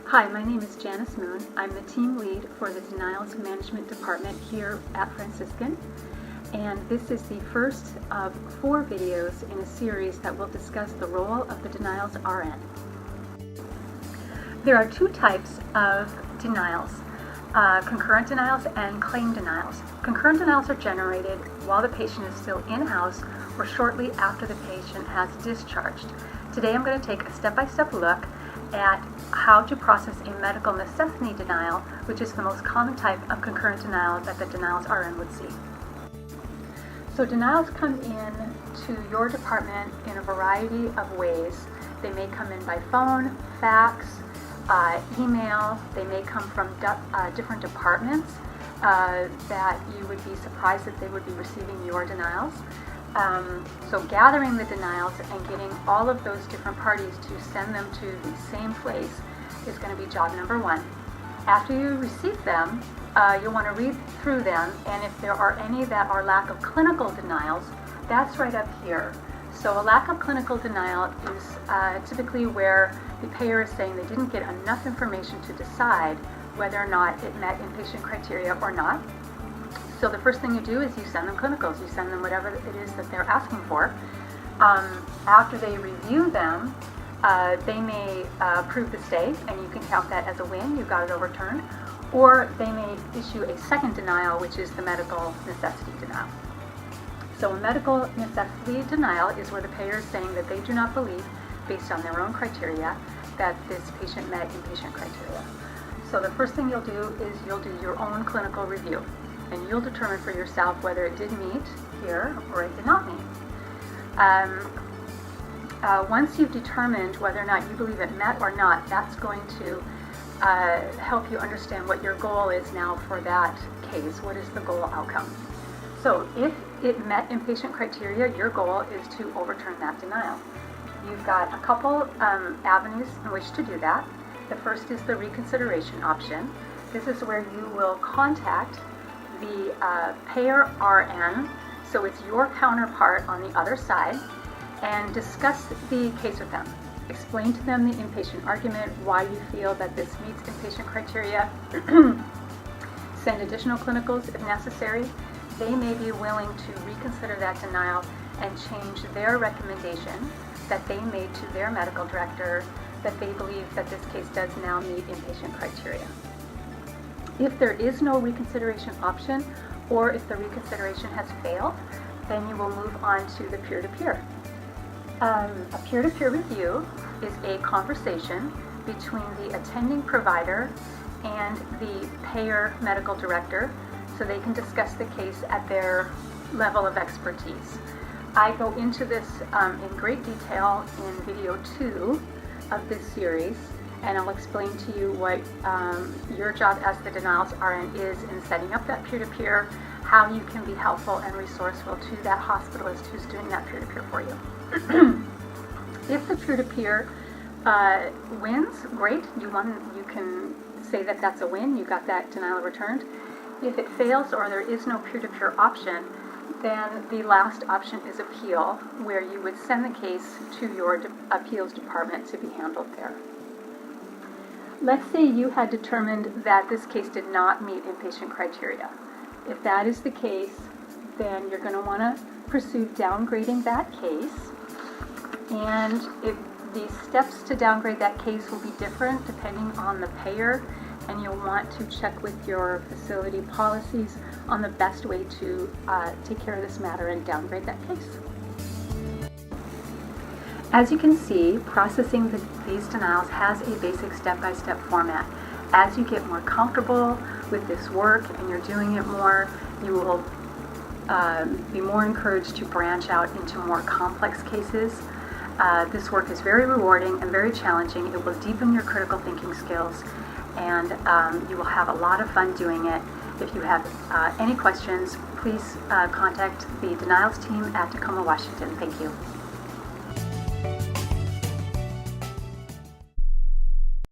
Hi, my name is Janice Moon. I'm the team lead for the Denials Management Department here at Franciscan, and this is the first of 4 videos in a series that will discuss the role of the Denials RN. There are 2 types of denials, concurrent denials and claim denials. Concurrent denials are generated while the patient is still in-house or shortly after the patient has discharged. Today I'm going to take a step-by-step look at how to process a medical necessity denial, which is the most common type of concurrent denial that the Denials RN would see. So denials come in to your department in a variety of ways. They may come in by phone, fax, email. They may come from different departments that you would be surprised that they would be receiving your denials. So gathering the denials and getting all of those different parties to send them to the same place is going to be job number 1. After you receive them, you'll want to read through them, and if there are any that are lack of clinical denials, that's right up here. So a lack of clinical denial is typically where the payer is saying they didn't get enough information to decide whether or not it met inpatient criteria or not. So the first thing you do is you send them clinicals. You send them whatever it is that they're asking for. After they review them, they may approve the stay, and you can count that as a win. You got it overturned. Or they may issue a second denial, which is the medical necessity denial. So a medical necessity denial is where the payer is saying that they do not believe, based on their own criteria, that this patient met inpatient criteria. So the first thing you'll do is you'll do your own clinical review, and you'll determine for yourself whether it did meet here or it did not meet. Once you've determined whether or not you believe it met or not, that's going to help you understand what your goal is now for that case. What is the goal outcome? So if it met inpatient criteria, your goal is to overturn that denial. You've got a couple avenues in which to do that. The first is the reconsideration option. This is where you will contact the payer RN, so it's your counterpart on the other side, and discuss the case with them. Explain to them the inpatient argument, why you feel that this meets inpatient criteria. Send additional clinicals if necessary. They may be willing to reconsider that denial and change their recommendation that they made to their medical director that they believe that this case does now meet inpatient criteria. If there is no reconsideration option, or if the reconsideration has failed, then you will move on to the peer-to-peer. A peer-to-peer review is a conversation between the attending provider and the payer medical director, so they can discuss the case at their level of expertise. I go into this in great detail in video 2 of this series, and I'll explain to you what your job as the Denials RN is in setting up that peer-to-peer, how you can be helpful and resourceful to that hospitalist who's doing that peer-to-peer for you. If the peer-to-peer wins, great. You can say that that's a win. You got that denial returned. If it fails or there is no peer-to-peer option, then the last option is appeal, where you would send the case to your appeals department to be handled there. Let's say you had determined that this case did not meet inpatient criteria. If that is the case, then you're going to want to pursue downgrading that case. And the steps to downgrade that case will be different depending on the payer, and you'll want to check with your facility policies on the best way to take care of this matter and downgrade that case. As you can see, processing these denials has a basic step-by-step format. As you get more comfortable with this work and you're doing it more, you will be more encouraged to branch out into more complex cases. This work is very rewarding and very challenging. It will deepen your critical thinking skills, and you will have a lot of fun doing it. If you have any questions, please contact the Denials team at Tacoma, Washington. Thank you.